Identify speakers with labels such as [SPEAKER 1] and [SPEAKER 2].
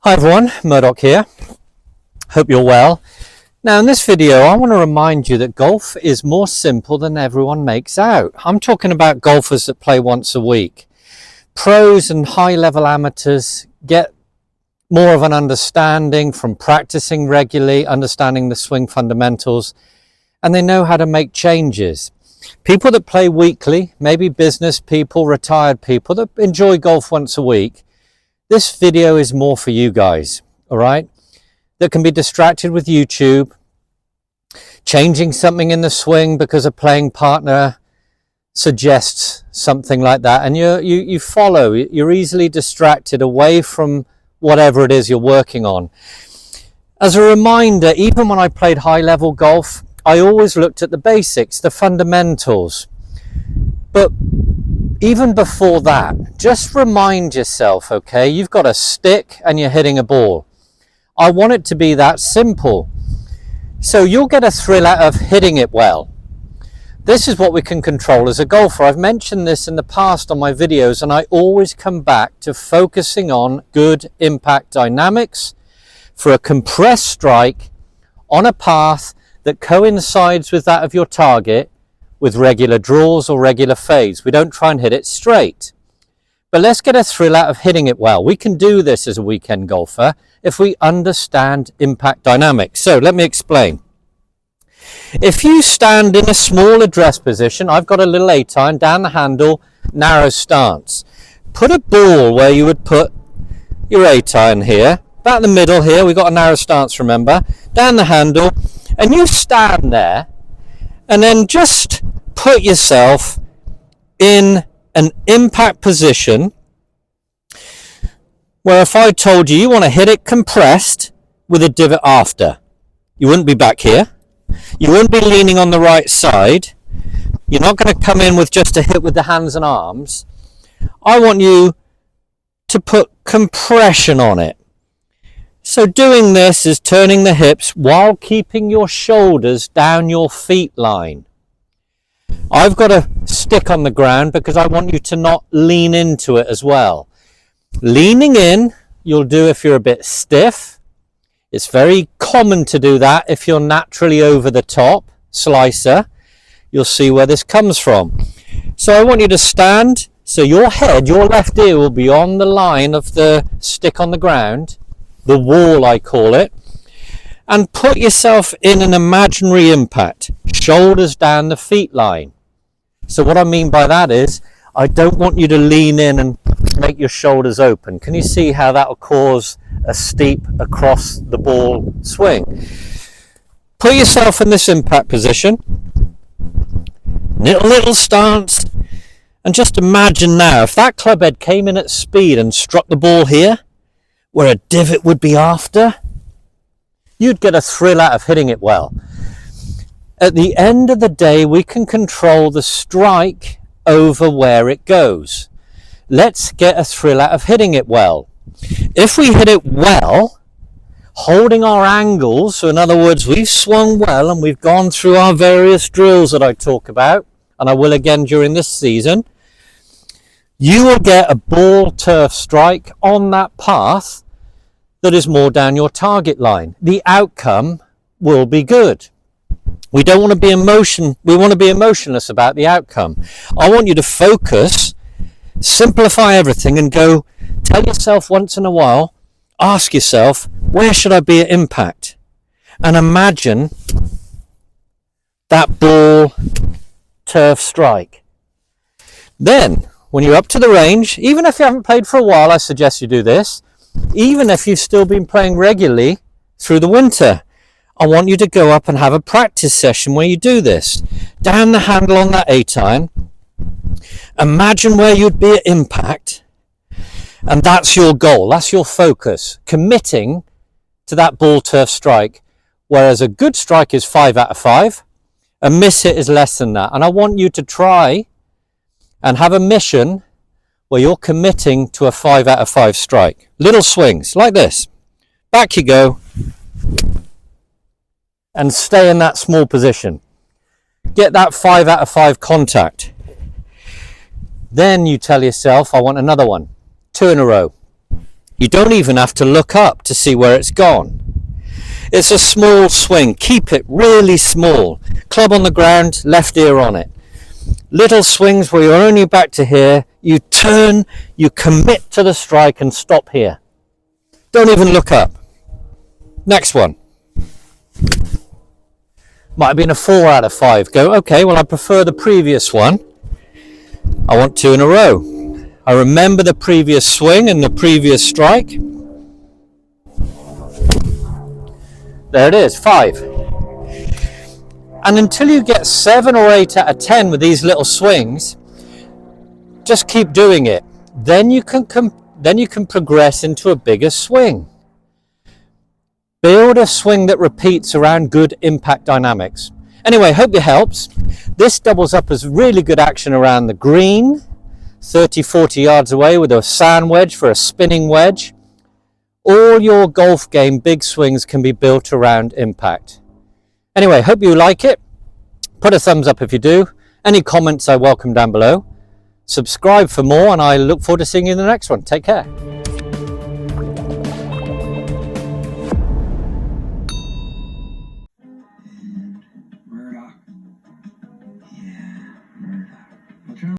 [SPEAKER 1] Hi everyone, Murdoch here. Hope you're well. Now in this video I want to remind you that golf is more simple than everyone makes out. I'm talking about golfers that play once a week. Pros and high-level amateurs get more of an understanding from practicing regularly, understanding the swing fundamentals, and they know how to make changes. People that play weekly, maybe business people, retired people that enjoy golf once a week, this video is more for you guys, all right? That can be distracted with YouTube, changing something in the swing because a playing partner suggests something like that, and you follow, you're easily distracted away from whatever it is you're working on. As a reminder, even when I played high-level golf, I always looked at the basics, the fundamentals. But even before that, just remind yourself, okay, you've got a stick and you're hitting a ball. I want it to be that simple. So you'll get a thrill out of hitting it well. This is what we can control as a golfer. I've mentioned this in the past on my videos, and I always come back to focusing on good impact dynamics for a compressed strike on a path that coincides with that of your target, with regular draws or regular fades. We don't try and hit it straight. But let's get a thrill out of hitting it well. We can do this as a weekend golfer if we understand impact dynamics. So let me explain. If you stand in a small address position, I've got a little 8-iron down the handle, narrow stance. Put a ball where you would put your 8-iron here, about the middle here, we've got a narrow stance, remember, down the handle, and you stand there, and then just put yourself in an impact position where if I told you you want to hit it compressed with a divot after, you wouldn't be back here, you wouldn't be leaning on the right side, you're not going to come in with just a hit with the hands and arms. I want you to put compression on it. So doing this is turning the hips while keeping your shoulders down your feet line. I've got a stick on the ground because I want you to not lean into it as well. Leaning in, you'll do if you're a bit stiff. It's very common to do that if you're naturally over the top slicer. You'll see where this comes from. So I want you to stand, so your head, your left ear will be on the line of the stick on the ground, the wall I call it, and put yourself in an imaginary impact, shoulders down the feet line. So what I mean by that is, I don't want you to lean in and make your shoulders open. Can you see how that will cause a steep across the ball swing? Put yourself in this impact position, little stance, and just imagine now, if that club head came in at speed and struck the ball here, where a divot would be after, you'd get a thrill out of hitting it well. At the end of the day, we can control the strike over where it goes. Let's get a thrill out of hitting it well. If we hit it well, holding our angles, so in other words, we've swung well and we've gone through our various drills that I talk about, and I will again during this season, you will get a ball turf strike on that path that is more down your target line. The outcome will be good. We don't want to be we want to be emotionless about the outcome. I want you to focus, simplify everything, and go tell yourself once in a while, ask yourself, where should I be at impact? And imagine that ball turf strike. Then, when you're up to the range, even if you haven't played for a while, I suggest you do this. Even if you've still been playing regularly through the winter, I want you to go up and have a practice session where you do this. Down the handle on that 8-iron, imagine where you'd be at impact, and that's your goal, that's your focus, committing to that ball turf strike, whereas a good strike is 5 out of 5, a miss hit is less than that. And I want you to try and have a mission where you're committing to a 5 out of 5 strike. Little swings like this. Back you go. And stay in that small position. Get that 5 out of 5 contact. Then you tell yourself, I want another one. 2 in a row. You don't even have to look up to see where it's gone. It's a small swing. Keep it really small. Club on the ground, left ear on it. Little swings where you're only back to here. You turn, you commit to the strike and stop here. Don't even look up. Next one. Might have been a 4 out of 5. Go, okay, well I prefer the previous one. I want 2 in a row. I remember the previous swing and the previous strike. There it is, 5. And until you get 7 or 8 out of 10 with these little swings, just keep doing it. Then you can progress into a bigger swing. Build a swing that repeats around good impact dynamics. Anyway, hope it helps. This doubles up as really good action around the green, 30-40 yards away with a sand wedge for a spinning wedge. All your golf game big swings can be built around impact. Anyway, hope you like it. Put a thumbs up if you do. Any comments I welcome down below. Subscribe for more, and I look forward to seeing you in the next one. Take care.